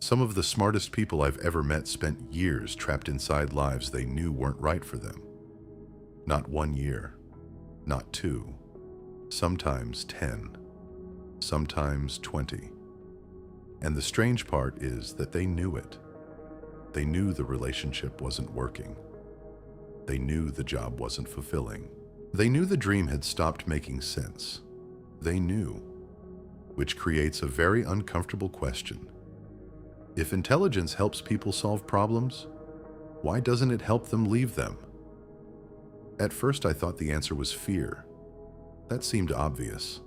Some of the smartest people I've ever met spent years trapped inside lives they knew weren't right for them. Not 1 year, not two, sometimes 10, sometimes 20. And the strange part is that they knew it. They knew the relationship wasn't working. They knew the job wasn't fulfilling. They knew the dream had stopped making sense. They knew, which creates a very uncomfortable question. If intelligence helps people solve problems, why doesn't it help them leave them? At first, I thought the answer was fear. That seemed obvious.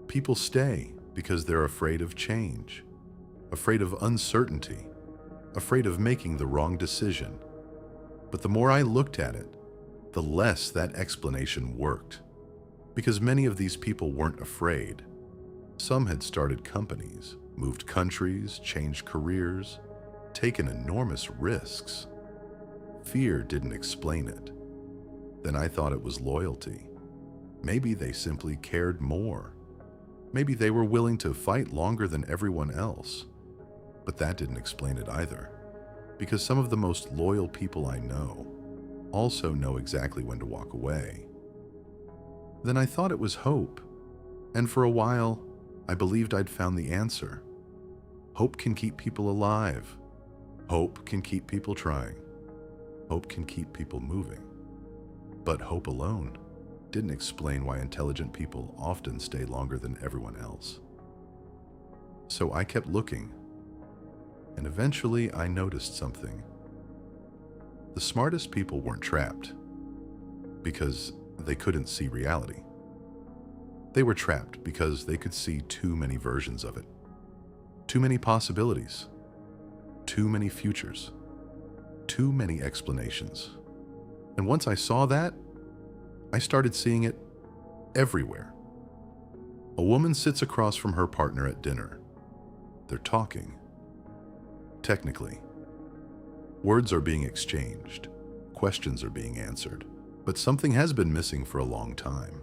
People stay because they're afraid of change, afraid of uncertainty, afraid of making the wrong decision. But the more I looked at it, the less that explanation worked. Because many of these people weren't afraid. Some had started companies, moved countries, changed careers, taken enormous risks. Fear didn't explain it. Then I thought it was loyalty. Maybe they simply cared more. Maybe they were willing to fight longer than everyone else. But that didn't explain it either. Because some of the most loyal people I know also know exactly when to walk away. Then I thought it was hope. And for a while, I believed I'd found the answer. Hope can keep people alive. Hope can keep people trying. Hope can keep people moving. But hope alone didn't explain why intelligent people often stay longer than everyone else. So I kept looking, and eventually I noticed something. The smartest people weren't trapped because they couldn't see reality. They were trapped because they could see too many versions of it, too many possibilities, too many futures, too many explanations. And once I saw that, I started seeing it everywhere. A woman sits across from her partner at dinner. They're talking. Technically, words are being exchanged, questions are being answered, but something has been missing for a long time.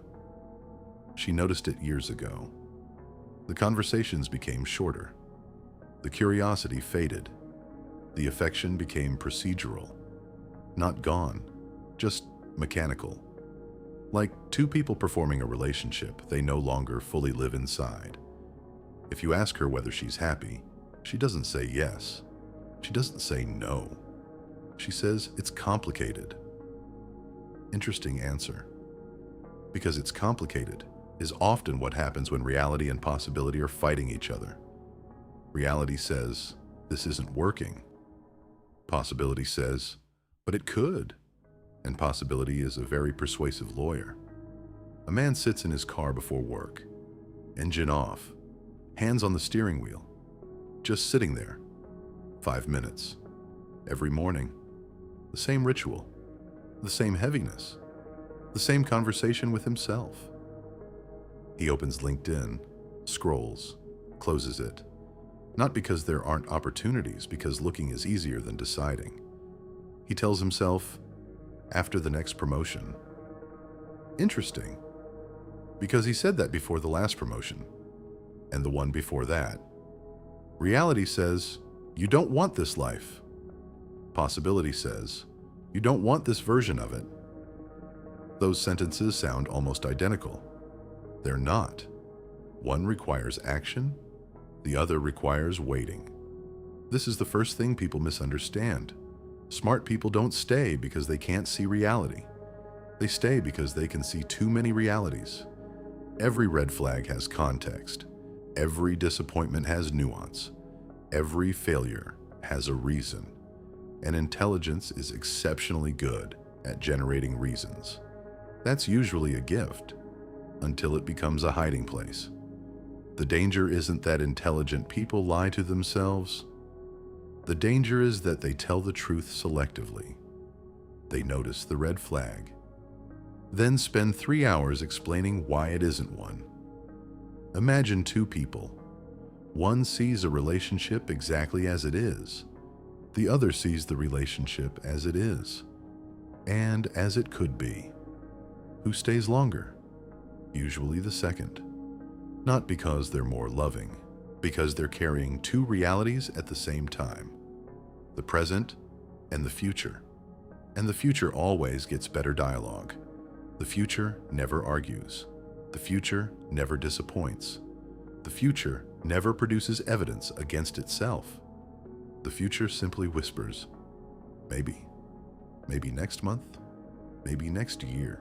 She noticed it years ago. The conversations became shorter. The curiosity faded. The affection became procedural. Not gone, just mechanical. Like two people performing a relationship they no longer fully live inside. If you ask her whether she's happy, she doesn't say yes. She doesn't say no. She says it's complicated. Interesting answer. Because it's complicated is often what happens when reality and possibility are fighting each other. Reality says, this isn't working. Possibility says, but it could. And possibility is a very persuasive lawyer. A man sits in his car before work, engine off, hands on the steering wheel, just sitting there. 5 minutes. Every morning. The same ritual. The same heaviness. The same conversation with himself. He opens LinkedIn, scrolls, closes it. Not because there aren't opportunities, because looking is easier than deciding. He tells himself, after the next promotion. Interesting, because he said that before the last promotion, and the one before that. Reality says, you don't want this life. Possibility says, you don't want this version of it. Those sentences sound almost identical. They're not. One requires action, the other requires waiting. This is the first thing people misunderstand. Smart people don't stay because they can't see reality. They stay because they can see too many realities. Every red flag has context. Every disappointment has nuance. Every failure has a reason. And intelligence is exceptionally good at generating reasons. That's usually a gift, until it becomes a hiding place. The danger isn't that intelligent people lie to themselves. The danger is that they tell the truth selectively. They notice the red flag, then spend 3 hours explaining why it isn't one. Imagine two people. One sees a relationship exactly as it is. The other sees the relationship as it is, and as it could be. Who stays longer? Usually the second. Not because they're more loving, because they're carrying two realities at the same time: the present and the future. And the future always gets better dialogue. The future never argues. The future never disappoints. The future never produces evidence against itself. The future simply whispers, maybe. Maybe next month. Maybe next year.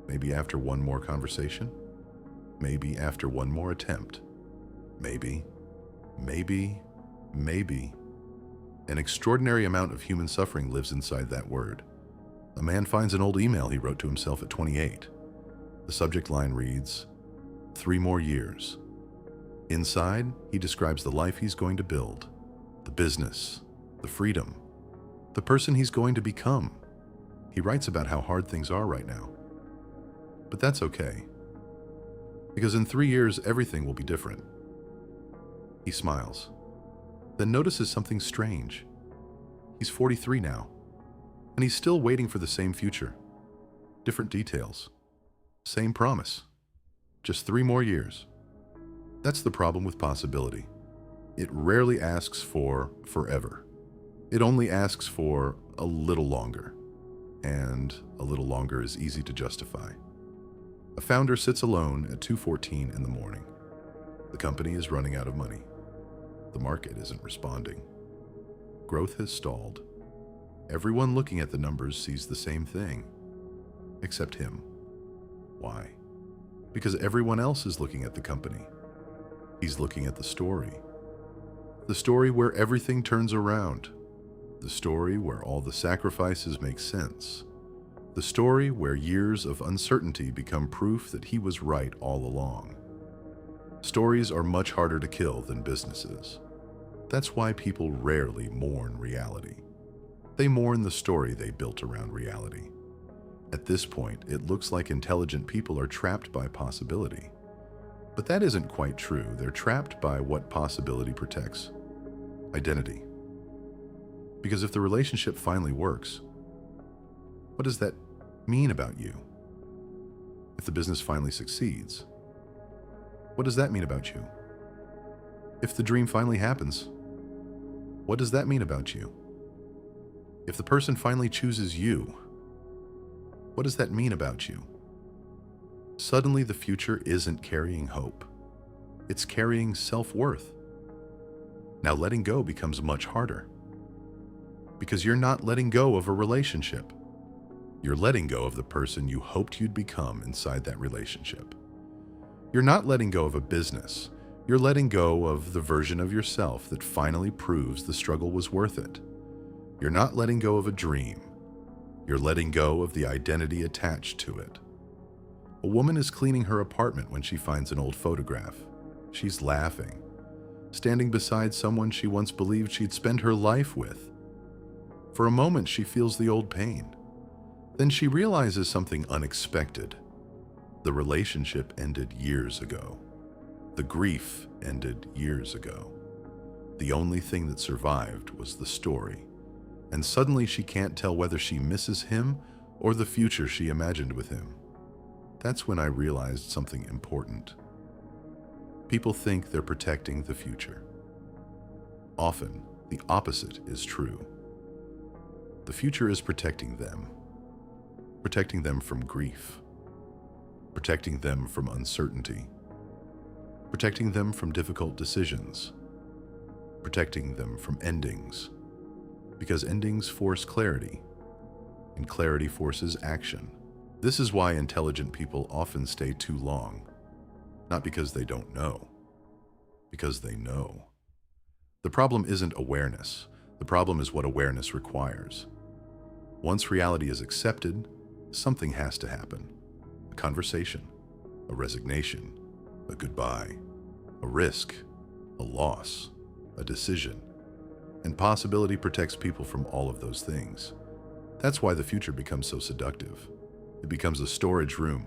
Maybe after one more conversation. Maybe after one more attempt. Maybe. An extraordinary amount of human suffering lives inside that word. A man finds an old email he wrote to himself at 28. The subject line reads, 3 more years. Inside, he describes the life he's going to build, the business, the freedom, the person he's going to become. He writes about how hard things are right now. But that's okay, because in 3 years, everything will be different. He smiles, then notices something strange. He's 43 now, and he's still waiting for the same future. Different details. Same promise. Just 3 more years. That's the problem with possibility. It rarely asks for forever. It only asks for a little longer. And a little longer is easy to justify. A founder sits alone at 2:14 in the morning. The company is running out of money. The market isn't responding. Growth has stalled. Everyone looking at the numbers sees the same thing, except him. Why? Because everyone else is looking at the company. He's looking at the story. The story where everything turns around. The story where all the sacrifices make sense. The story where years of uncertainty become proof that he was right all along. Stories are much harder to kill than businesses. That's why people rarely mourn reality. They mourn the story they built around reality. At this point, it looks like intelligent people are trapped by possibility. But that isn't quite true. They're trapped by what possibility protects: identity. Because if the relationship finally works, what does that mean about you? If the business finally succeeds, what does that mean about you? If the dream finally happens, what does that mean about you? If the person finally chooses you, what does that mean about you? Suddenly, the future isn't carrying hope. It's carrying self-worth. Now, letting go becomes much harder. Because you're not letting go of a relationship. You're letting go of the person you hoped you'd become inside that relationship. You're not letting go of a business. You're letting go of the version of yourself that finally proves the struggle was worth it. You're not letting go of a dream. You're letting go of the identity attached to it. A woman is cleaning her apartment when she finds an old photograph. She's laughing, standing beside someone she once believed she'd spend her life with. For a moment, she feels the old pain. Then she realizes something unexpected. The relationship ended years ago. The grief ended years ago. The only thing that survived was the story. And suddenly she can't tell whether she misses him or the future she imagined with him. That's when I realized something important. People think they're protecting the future. Often, the opposite is true. The future is protecting them from grief, protecting them from uncertainty, protecting them from difficult decisions, protecting them from endings, because endings force clarity, and clarity forces action. This is why intelligent people often stay too long, not because they don't know, because they know. The problem isn't awareness. The problem is what awareness requires. Once reality is accepted, something has to happen. A conversation, a resignation, a goodbye, a risk, a loss, a decision. And possibility protects people from all of those things. That's why the future becomes so seductive. It becomes a storage room,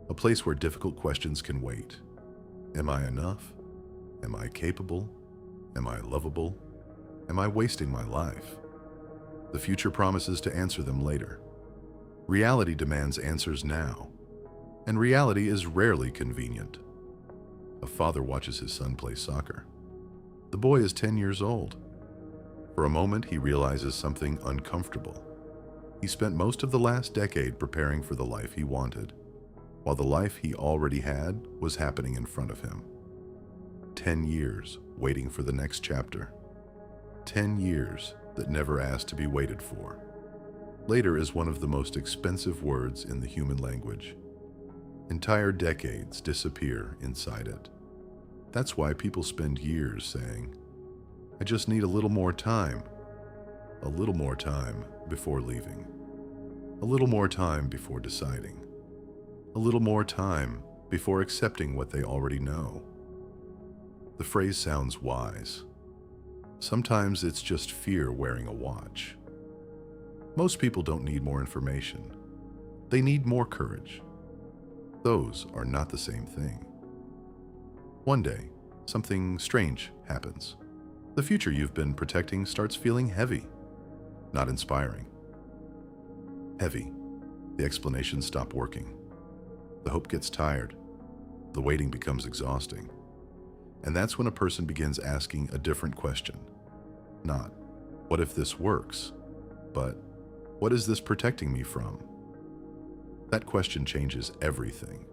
a place where difficult questions can wait. Am I enough? Am I capable? Am I lovable? Am I wasting my life? The future promises to answer them later. Reality demands answers now, and reality is rarely convenient. A father watches his son play soccer. The boy is 10 years old. For a moment, he realizes something uncomfortable. He spent most of the last decade preparing for the life he wanted, while the life he already had was happening in front of him. 10 years waiting for the next chapter. 10 years that never asked to be waited for. Later is one of the most expensive words in the human language. Entire decades disappear inside it. That's why people spend years saying, "I just need a little more time." A little more time before leaving. A little more time before deciding. A little more time before accepting what they already know. The phrase sounds wise. Sometimes it's just fear wearing a watch. Most people don't need more information. They need more courage. Those are not the same thing. One day, something strange happens. The future you've been protecting starts feeling heavy, not inspiring. Heavy. The explanations stop working. The hope gets tired. The waiting becomes exhausting. And that's when a person begins asking a different question. Not, "What if this works?" but, "What is this protecting me from?" That question changes everything.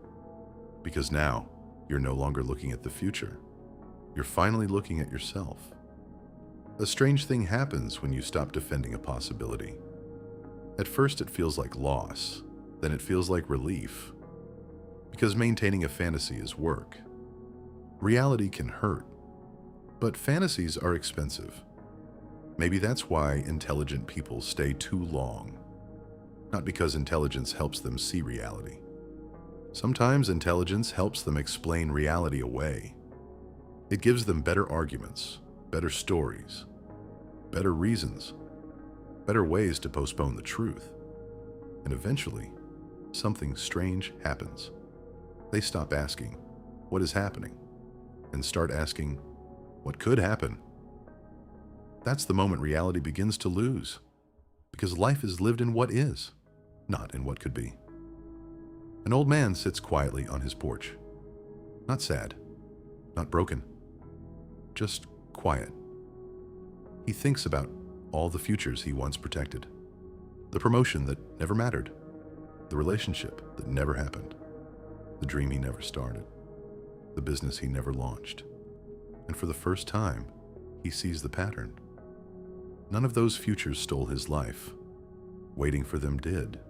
Because now, you're no longer looking at the future. You're finally looking at yourself. A strange thing happens when you stop defending a possibility. At first it feels like loss, then it feels like relief. Because maintaining a fantasy is work. Reality can hurt, but fantasies are expensive. Maybe that's why intelligent people stay too long. Not because intelligence helps them see reality. Sometimes intelligence helps them explain reality away. It gives them better arguments, better stories, better reasons, better ways to postpone the truth. And eventually, something strange happens. They stop asking, "What is happening?" and start asking, "What could happen?" That's the moment reality begins to lose, because life is lived in what is, not in what could be. An old man sits quietly on his porch. Not sad, not broken, just quiet. He thinks about all the futures he once protected. The promotion that never mattered. The relationship that never happened. The dream he never started. The business he never launched. And for the first time, he sees the pattern. None of those futures stole his life. Waiting for them did.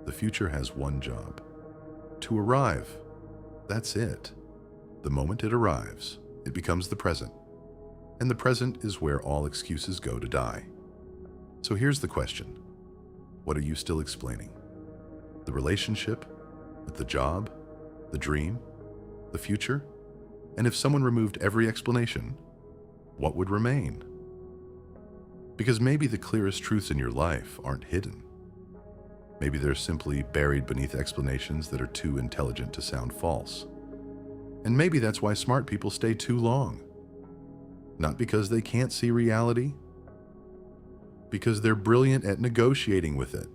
The future has one job. To arrive. That's it. The moment it arrives, it becomes the present. And the present is where all excuses go to die. So here's the question. What are you still explaining? The relationship? With the job? The dream? The future? And if someone removed every explanation, what would remain? Because maybe the clearest truths in your life aren't hidden. Maybe they're simply buried beneath explanations that are too intelligent to sound false. And maybe that's why smart people stay too long. Not because they can't see reality, because they're brilliant at negotiating with it.